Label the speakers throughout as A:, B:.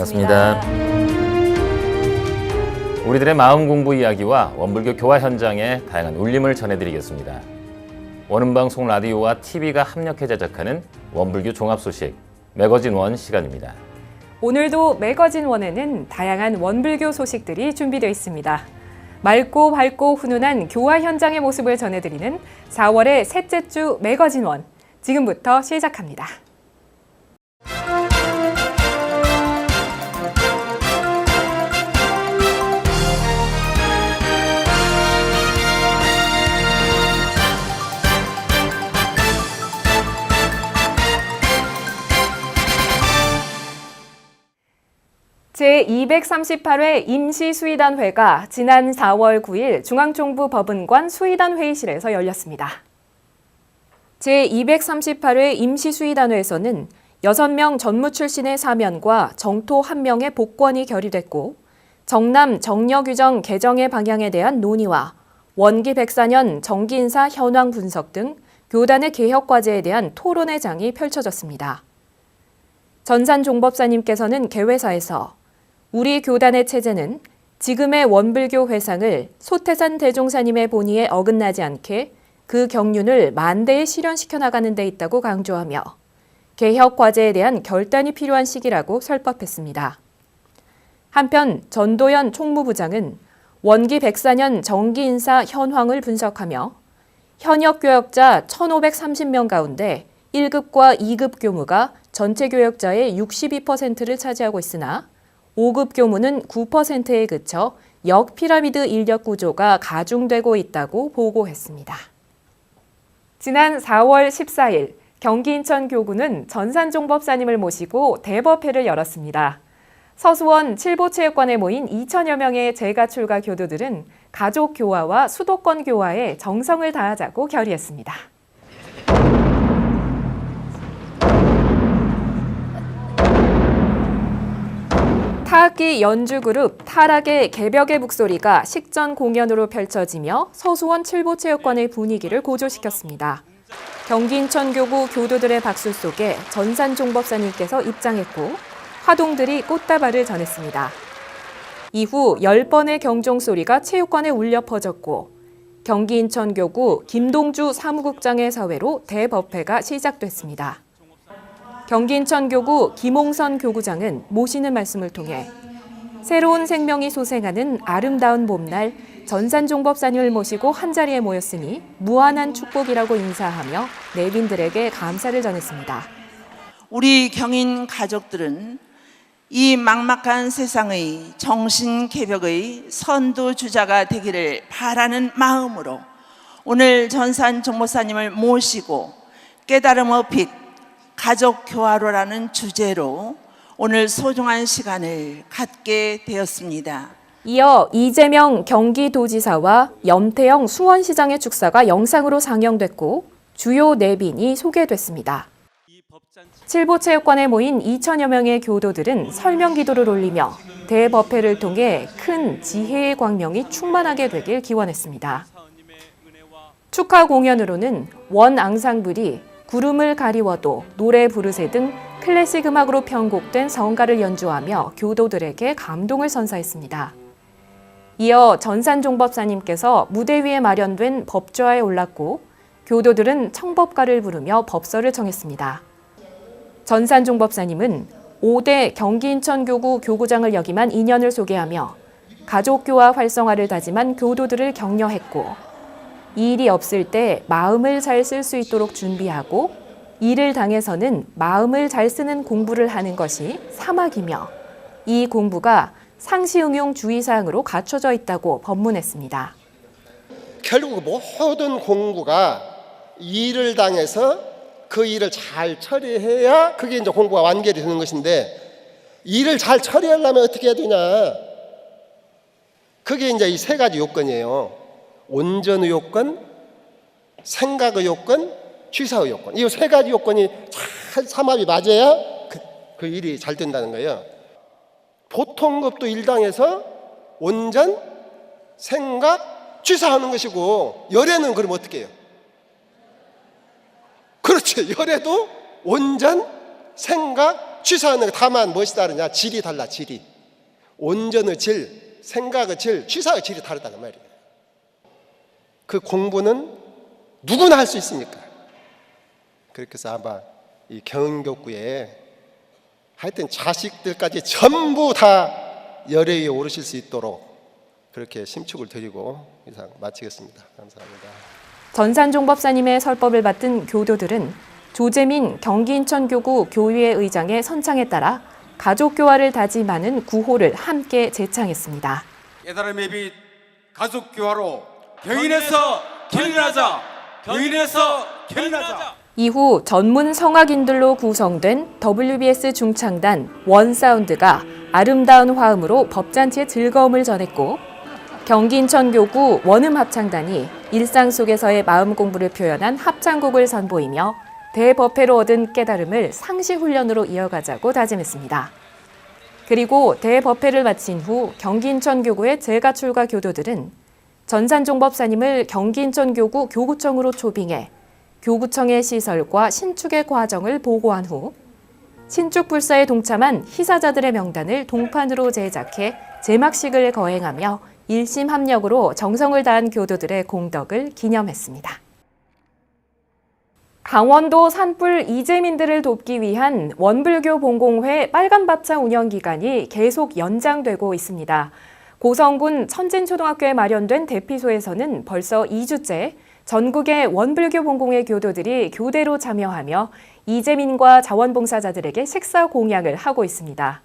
A: 반갑습니다. 우리들의 마음 공부 이야기와 원불교 교화 현장의 다양한 울림을 전해드리겠습니다. 원음방송 라디오와 TV가 협력해 제작하는 원불교 종합 소식 매거진 원 시간입니다.
B: 오늘도 매거진 원에는 다양한 원불교 소식들이 준비되어 있습니다. 맑고 밝고 훈훈한 교화 현장의 모습을 전해드리는 4월의 셋째 주 매거진 원, 지금부터 시작합니다. 제238회 임시수의단회가 지난 4월 9일 중앙정부 법은관 수의단 회의실에서 열렸습니다. 제238회 임시수의단회에서는 6명 전무 출신의 사면과 정토 1명의 복권이 결의됐고 정남 정려규정 개정의 방향에 대한 논의와 원기 104년 정기인사 현황 분석 등 교단의 개혁 과제에 대한 토론회 장이 펼쳐졌습니다. 전산 종법사님께서는 개회사에서 우리 교단의 체제는 지금의 원불교 회상을 소태산 대종사님의 본의에 어긋나지 않게 그 경륜을 만대에 실현시켜 나가는 데 있다고 강조하며 개혁 과제에 대한 결단이 필요한 시기라고 설법했습니다. 한편 전도연 총무부장은 원기 104년 정기인사 현황을 분석하며 현역 교역자 1,530명 가운데 1급과 2급 교무가 전체 교역자의 62%를 차지하고 있으나 5급 교무는 9%에 그쳐 역피라미드 인력 구조가 가중되고 있다고 보고했습니다. 지난 4월 14일 경기 인천교구는 전산종법사님을 모시고 대법회를 열었습니다. 서수원 칠보체육관에 모인 2,000여 명의 재가출가 교도들은 가족 교화와 수도권 교화에 정성을 다하자고 결의했습니다. 타악기 연주그룹 타락의 개벽의 북소리가 식전 공연으로 펼쳐지며 서수원 칠보체육관의 분위기를 고조시켰습니다. 경기 인천교구 교도들의 박수 속에 전산종법사님께서 입장했고 화동들이 꽃다발을 전했습니다. 이후 10번의 경종소리가 체육관에 울려 퍼졌고 경기 인천교구 김동주 사무국장의 사회로 대법회가 시작됐습니다. 경기 인천교구 김홍선 교구장은 모시는 말씀을 통해 새로운 생명이 소생하는 아름다운 봄날 전산종법사님을 모시고 한자리에 모였으니 무한한 축복이라고 인사하며 내빈들에게 감사를 전했습니다.
C: 우리 경인 가족들은 이 막막한 세상의 정신개벽의 선두주자가 되기를 바라는 마음으로 오늘 전산종법사님을 모시고 깨달음의 빛 가족 교화로라는 주제로 오늘 소중한 시간을 갖게 되었습니다.
B: 이어 이재명 경기도지사와 염태영 수원시장의 축사가 영상으로 상영됐고 주요 내빈이 소개됐습니다. 칠보체육관에 모인 2,000여 명의 교도들은 설명기도를 올리며 대법회를 통해 큰 지혜의 광명이 충만하게 되길 기원했습니다. 축하 공연으로는 원앙상블이 구름을 가리워도 노래 부르세 등 클래식 음악으로 편곡된 성가를 연주하며 교도들에게 감동을 선사했습니다. 이어 전산종법사님께서 무대 위에 마련된 법좌에 올랐고 교도들은 청법가를 부르며 법서를 청했습니다. 전산종법사님은 5대 경기 인천교구 교구장을 역임한 인연을 소개하며 가족교화 활성화를 다짐한 교도들을 격려했고 이 일이 없을 때 마음을 잘 쓸 수 있도록 준비하고 일을 당해서는 마음을 잘 쓰는 공부를 하는 것이 사막이며 이 공부가 상시응용 주의사항으로 갖춰져 있다고 법문했습니다.
D: 결국 모든 공부가 일을 당해서 그 일을 잘 처리해야 그게 이제 공부가 완결이 되는 것인데 일을 잘 처리하려면 어떻게 해야 되냐? 그게 이제 이 세 가지 요건이에요. 온전의 요건, 생각의 요건, 취사의 요건. 이 세 가지 요건이 잘 삼합이 맞아야 그 일이 잘 된다는 거예요. 보통급도 일당해서 온전, 생각, 취사하는 것이고 열애는 그럼 어떻게 해요? 그렇죠. 열애도 온전, 생각, 취사하는 거 다만 무엇이 다르냐? 질이 달라, 질이. 온전의 질, 생각의 질, 취사의 질이 다르다는 말이에요. 그 공부는 누구나 할 수 있습니까? 그렇게 해서 아마 이 경영교구에 하여튼 자식들까지 전부 다 열애 위에 오르실 수 있도록 그렇게 심축을 드리고 이상 마치겠습니다. 감사합니다.
B: 전산종 법사님의 설법을 받든 교도들은 조재민 경기 인천교구 교위회 의장의 선창에 따라 가족교화를 다짐하는 구호를 함께 제창했습니다.
E: 깨달음의 빛 가족교화로 경인에서 견인하자. 경인에서 견인하자.
B: 이후 전문 성악인들로 구성된 WBS 중창단 원사운드가 아름다운 화음으로 법잔치의 즐거움을 전했고, 경기 인천교구 원음합창단이 일상 속에서의 마음 공부를 표현한 합창곡을 선보이며 대법회로 얻은 깨달음을 상시훈련으로 이어가자고 다짐했습니다. 그리고 대법회를 마친 후 경기 인천교구의 재가출가 교도들은 전산종 법사님을 경기 인천교구 교구청으로 초빙해 교구청의 시설과 신축의 과정을 보고한 후 신축 불사에 동참한 희사자들의 명단을 동판으로 제작해 제막식을 거행하며 일심 합력으로 정성을 다한 교도들의 공덕을 기념했습니다. 강원도 산불 이재민들을 돕기 위한 원불교 봉공회 빨간밥차 운영 기간이 계속 연장되고 있습니다. 고성군 천진초등학교에 마련된 대피소에서는 벌써 2주째 전국의 원불교 봉공회 교도들이 교대로 참여하며 이재민과 자원봉사자들에게 식사 공양을 하고 있습니다.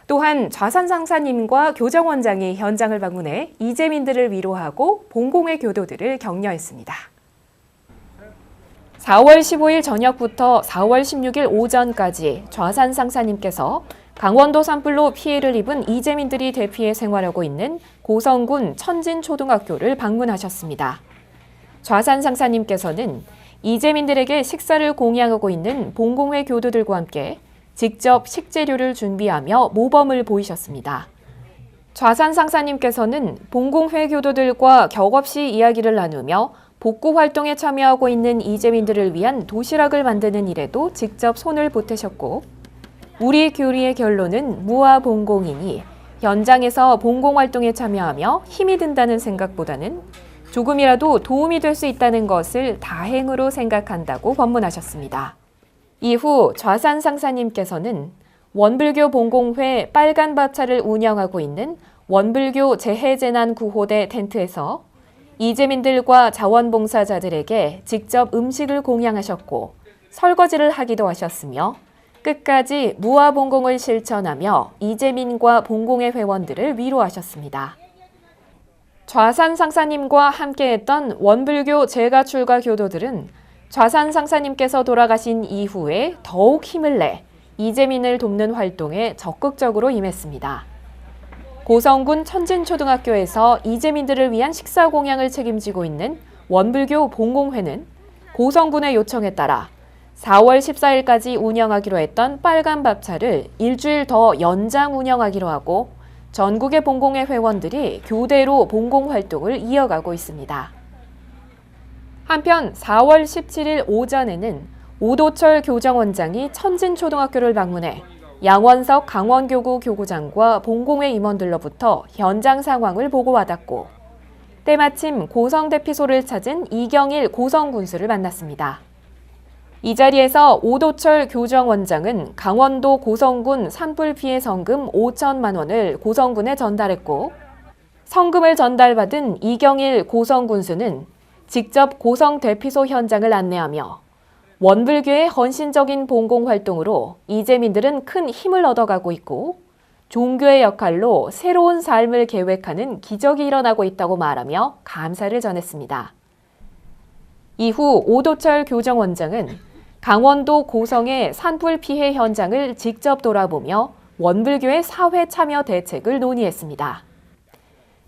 B: 또한 좌산상사님과 교정원장이 현장을 방문해 이재민들을 위로하고 봉공회 교도들을 격려했습니다. 4월 15일 저녁부터 4월 16일 오전까지 좌산상사님께서 강원도 산불로 피해를 입은 이재민들이 대피해 생활하고 있는 고성군 천진초등학교를 방문하셨습니다. 좌산상사님께서는 이재민들에게 식사를 공양하고 있는 봉공회 교도들과 함께 직접 식재료를 준비하며 모범을 보이셨습니다. 좌산상사님께서는 봉공회 교도들과 격없이 이야기를 나누며 복구 활동에 참여하고 있는 이재민들을 위한 도시락을 만드는 일에도 직접 손을 보태셨고, 우리 교리의 결론은 무아봉공이니 현장에서 봉공 활동에 참여하며 힘이 든다는 생각보다는 조금이라도 도움이 될 수 있다는 것을 다행으로 생각한다고 법문하셨습니다. 이후 좌산상사님께서는 원불교 봉공회 빨간밥차를 운영하고 있는 원불교 재해재난구호대 텐트에서 이재민들과 자원봉사자들에게 직접 음식을 공양하셨고 설거지를 하기도 하셨으며 끝까지 무아봉공을 실천하며 이재민과 봉공회 회원들을 위로하셨습니다. 좌산상사님과 함께했던 원불교 재가출가 교도들은 좌산상사님께서 돌아가신 이후에 더욱 힘을 내 이재민을 돕는 활동에 적극적으로 임했습니다. 고성군 천진초등학교에서 이재민들을 위한 식사 공양을 책임지고 있는 원불교 봉공회는 고성군의 요청에 따라 4월 14일까지 운영하기로 했던 빨간밥차를 일주일 더 연장 운영하기로 하고 전국의 봉공회 회원들이 교대로 봉공 활동을 이어가고 있습니다. 한편 4월 17일 오전에는 오도철 교정원장이 천진초등학교를 방문해 양원석 강원교구 교구장과 봉공회 임원들로부터 현장 상황을 보고받았고, 때마침 고성대피소를 찾은 이경일 고성군수를 만났습니다. 이 자리에서 오도철 교정원장은 강원도 고성군 산불 피해 성금 5천만 원을 고성군에 전달했고, 성금을 전달받은 이경일 고성군수는 직접 고성 대피소 현장을 안내하며 원불교의 헌신적인 봉공 활동으로 이재민들은 큰 힘을 얻어가고 있고 종교의 역할로 새로운 삶을 계획하는 기적이 일어나고 있다고 말하며 감사를 전했습니다. 이후 오도철 교정원장은 강원도 고성의 산불 피해 현장을 직접 돌아보며 원불교의 사회 참여 대책을 논의했습니다.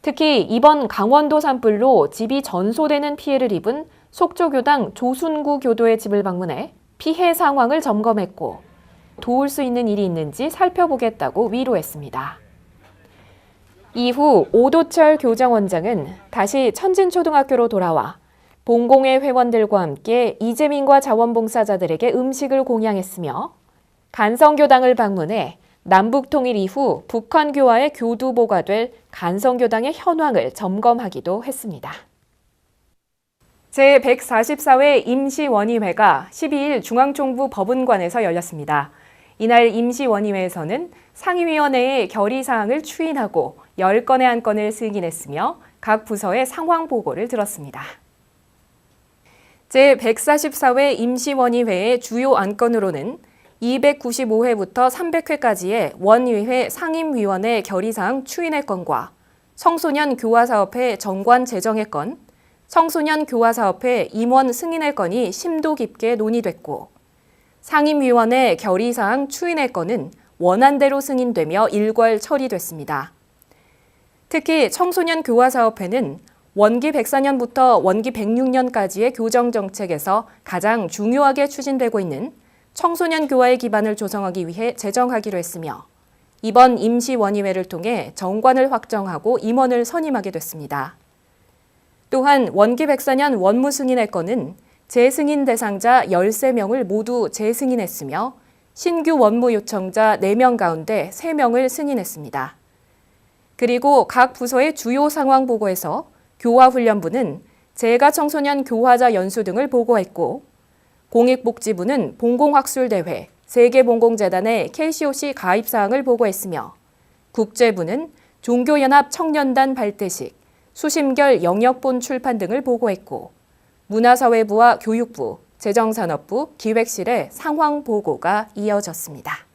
B: 특히 이번 강원도 산불로 집이 전소되는 피해를 입은 속초교당 조순구 교도의 집을 방문해 피해 상황을 점검했고 도울 수 있는 일이 있는지 살펴보겠다고 위로했습니다. 이후 오도철 교정원장은 다시 천진초등학교로 돌아와 봉공회 회원들과 함께 이재민과 자원봉사자들에게 음식을 공양했으며 간성교당을 방문해 남북통일 이후 북한 교화의 교두보가 될 간성교당의 현황을 점검하기도 했습니다. 제144회 임시원의회가 12일 중앙정부 법은관에서 열렸습니다. 이날 임시원의회에서는 상임위원회의 결의사항을 추인하고 10건의 안건을 승인했으며 각 부서의 상황 보고를 들었습니다. 제144회 임시원의회의 주요 안건으로는 295회부터 300회까지의 원의회 상임위원회 결의사항 추인의 건과 청소년 교화사업회 정관 제정의 건, 청소년 교화사업회 임원 승인의 건이 심도 깊게 논의됐고 상임위원회 결의사항 추인의 건은 원안대로 승인되며 일괄 처리됐습니다. 특히 청소년 교화사업회는 원기 104년부터 원기 106년까지의 교정정책에서 가장 중요하게 추진되고 있는 청소년 교화의 기반을 조성하기 위해 제정하기로 했으며 이번 임시원의회를 통해 정관을 확정하고 임원을 선임하게 됐습니다. 또한 원기 104년 원무 승인의 건은 재승인 대상자 13명을 모두 재승인했으며 신규 원무 요청자 4명 가운데 3명을 승인했습니다. 그리고 각 부서의 주요 상황 보고에서 교화훈련부는 재가청소년 교화자 연수 등을 보고했고 공익복지부는 봉공학술대회, 세계봉공재단의 KCOC 가입사항을 보고했으며 국제부는 종교연합 청년단 발대식, 수심결 영역본 출판 등을 보고했고 문화사회부와 교육부, 재정산업부, 기획실의 상황 보고가 이어졌습니다.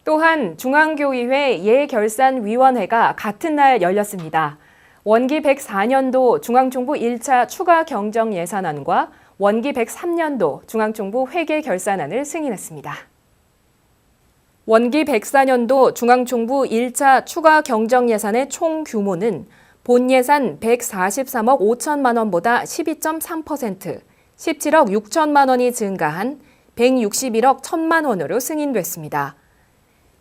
B: 또한 중앙교의회 예결산위원회가 같은 날 열렸습니다. 원기 104년도 중앙정부 1차 추가 경정 예산안과 원기 103년도 중앙정부 회계 결산안을 승인했습니다. 원기 104년도 중앙정부 1차 추가 경정 예산의 총 규모는 본 예산 143억 5천만 원보다 12.3%, 17억 6천만 원이 증가한 161억 1천만 원으로 승인됐습니다.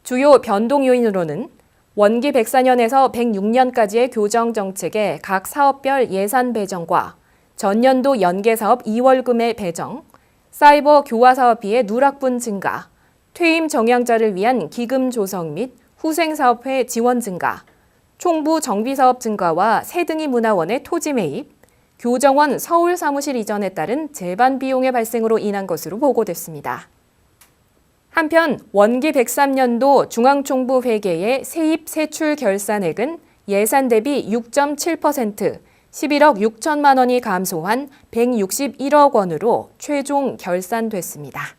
B: 주요 변동 요인으로는 원기 104년에서 106년까지의 교정 정책의 각 사업별 예산 배정과 전년도 연계사업 2월금의 배정, 사이버 교화사업비의 누락분 증가, 퇴임 정량자를 위한 기금 조성 및 후생사업회 지원 증가, 총부 정비사업 증가와 새등이 문화원의 토지 매입, 교정원 서울 사무실 이전에 따른 재반 비용의 발생으로 인한 것으로 보고됐습니다. 한편 원기 103년도 중앙총부 회계의 세입 세출 결산액은 예산 대비 6.7%, 11억 6천만 원이 감소한 161억 원으로 최종 결산됐습니다.